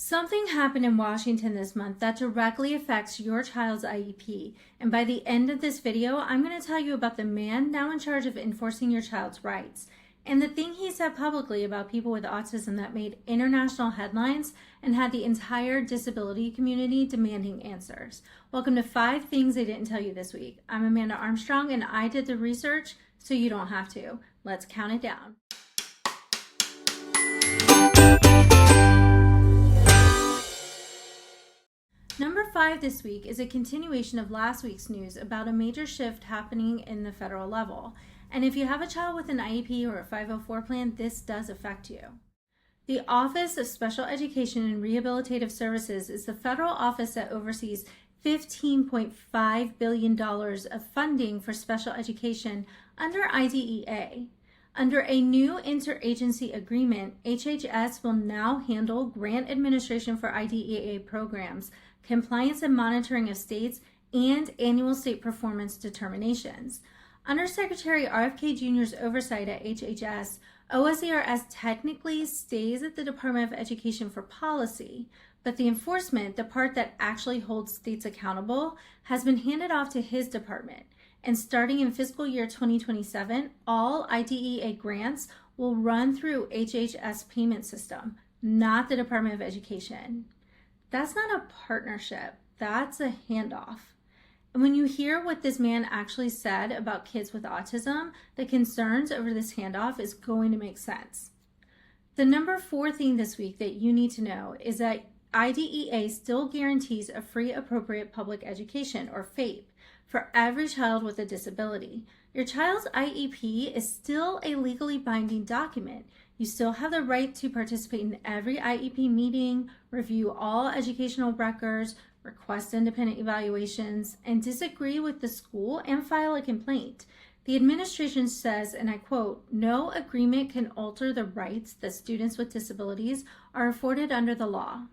Something happened in Washington this month that directly affects your child's IEP, and by the end of this video, I'm going to tell you about the man now in charge of enforcing your child's rights, and the thing he said publicly about people with autism that made international headlines and had the entire disability community demanding answers. Welcome to 5 Things I Didn't Tell You This Week. I'm Amanda Armstrong, and I did the research so you don't have to. Let's count it down. Number 5 this week is a continuation of last week's news about a major shift happening in the federal level. And if you have a child with an IEP or a 504 plan, this does affect you. The Office of Special Education and Rehabilitative Services is the federal office that oversees $15.5 billion of funding for special education under IDEA. Under a new interagency agreement, HHS will now handle grant administration for IDEA programs, compliance and monitoring of states, and annual state performance determinations. Under Secretary RFK Jr.'s oversight at HHS, OSERS technically stays at the Department of Education for policy, but the enforcement, the part that actually holds states accountable, has been handed off to his department. And starting in fiscal year 2027, all IDEA grants will run through HHS payment system, not the Department of Education. That's not a partnership, that's a handoff. And when you hear what this man actually said about kids with autism, the concerns over this handoff is going to make sense. The number 4 thing this week that you need to know is that IDEA still guarantees a free appropriate public education, or FAPE, for every child with a disability. Your child's IEP is still a legally binding document. You still have the right to participate in every IEP meeting, review all educational records, request independent evaluations, and disagree with the school and file a complaint. The administration says, and I quote, "No agreement can alter the rights that students with disabilities are afforded under the law."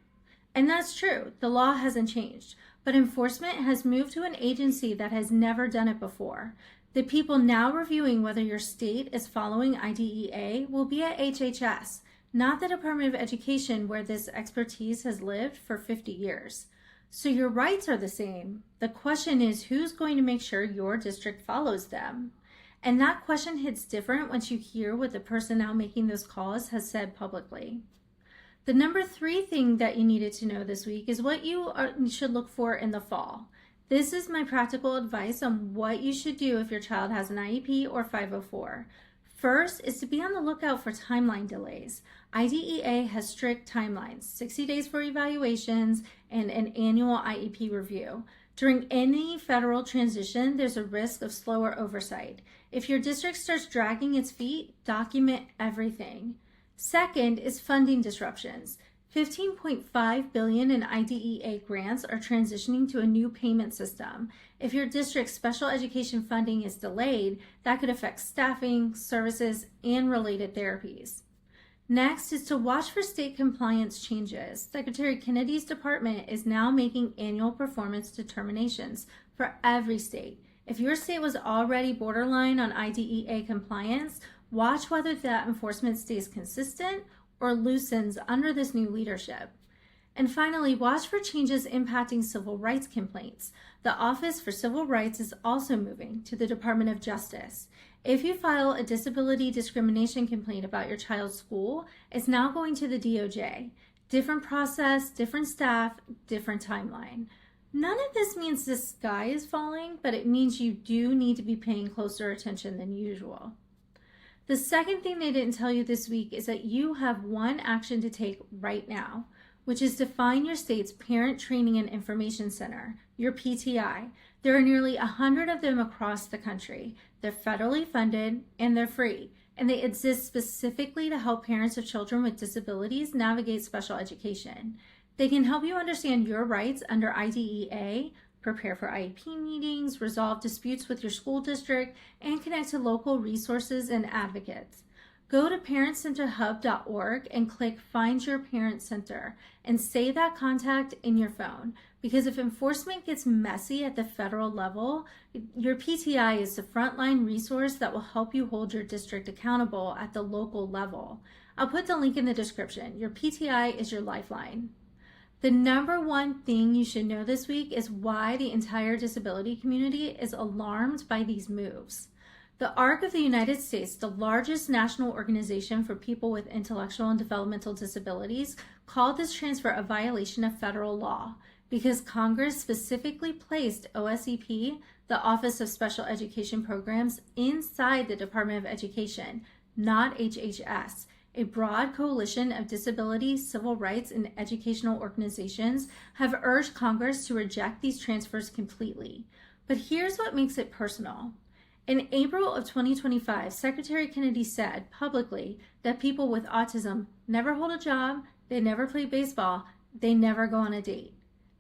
And that's true, the law hasn't changed, but enforcement has moved to an agency that has never done it before. The people now reviewing whether your state is following IDEA will be at HHS, not the Department of Education, where this expertise has lived for 50 years. So your rights are the same. The question is, who's going to make sure your district follows them? And that question hits different once you hear what the person now making those calls has said publicly. The number 3 thing that you needed to know this week is what you should look for in the fall. This is my practical advice on what you should do if your child has an IEP or 504. First is to be on the lookout for timeline delays. IDEA has strict timelines, 60 days for evaluations and an annual IEP review. During any federal transition, there's a risk of slower oversight. If your district starts dragging its feet, document everything. Second is funding disruptions. $15.5 billion in IDEA grants are transitioning to a new payment system. If your district's special education funding is delayed, that could affect staffing, services, and related therapies. Next is to watch for state compliance changes. Secretary Kennedy's department is now making annual performance determinations for every state. If your state was already borderline on IDEA compliance, watch whether that enforcement stays consistent or loosens under this new leadership. And finally, watch for changes impacting civil rights complaints. The Office for Civil Rights is also moving to the Department of Justice. If you file a disability discrimination complaint about your child's school, it's now going to the DOJ. Different process, different staff, different timeline. None of this means the sky is falling, but it means you do need to be paying closer attention than usual. The second thing they didn't tell you this week is that you have one action to take right now, which is to find your state's Parent Training and Information Center, your PTI. There are nearly 100 of them across the country. They're federally funded and they're free, and they exist specifically to help parents of children with disabilities navigate special education. They can help you understand your rights under IDEA, prepare for IEP meetings, resolve disputes with your school district, and connect to local resources and advocates. Go to parentcenterhub.org and click Find Your Parent Center and save that contact in your phone, because if enforcement gets messy at the federal level, your PTI is the frontline resource that will help you hold your district accountable at the local level. I'll put the link in the description. Your PTI is your lifeline. The number one thing you should know this week is why the entire disability community is alarmed by these moves. The ARC of the United States, the largest national organization for people with intellectual and developmental disabilities, called this transfer a violation of federal law because Congress specifically placed OSEP, the Office of Special Education Programs, inside the Department of Education, not HHS. A broad coalition of disability, civil rights, and educational organizations have urged Congress to reject these transfers completely. But here's what makes it personal. In April of 2025, Secretary Kennedy said publicly that people with autism never hold a job, they never play baseball, they never go on a date.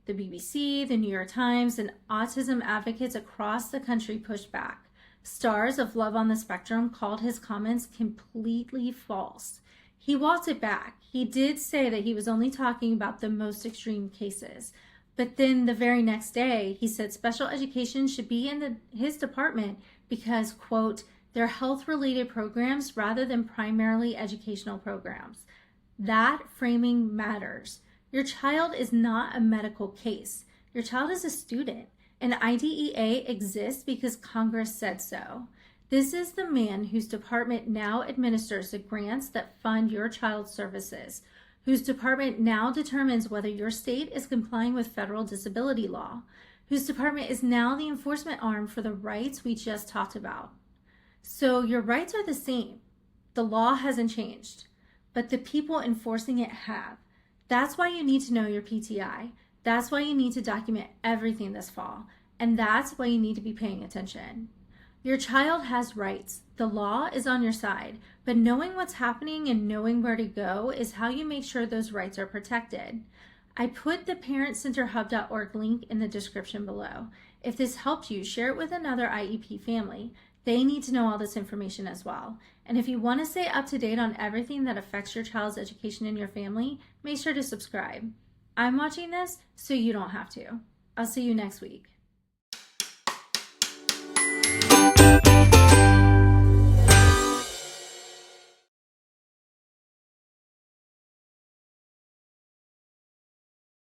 The BBC, the New York Times, and autism advocates across the country pushed back. Stars of Love on the Spectrum called his comments completely false. He walked it back. He did say that he was only talking about the most extreme cases. But then the very next day, he said special education should be in his department because, quote, they're health-related programs rather than primarily educational programs. That framing matters. Your child is not a medical case. Your child is a student. And IDEA exists because Congress said so. This is the man whose department now administers the grants that fund your child's services, whose department now determines whether your state is complying with federal disability law, whose department is now the enforcement arm for the rights we just talked about. So your rights are the same. The law hasn't changed, but the people enforcing it have. That's why you need to know your PTI. That's why you need to document everything this fall. And that's why you need to be paying attention. Your child has rights. The law is on your side, but knowing what's happening and knowing where to go is how you make sure those rights are protected. I put the parentcenterhub.org link in the description below. If this helped you, share it with another IEP family. They need to know all this information as well. And if you want to stay up to date on everything that affects your child's education in your family, make sure to subscribe. I'm watching this so you don't have to. I'll see you next week.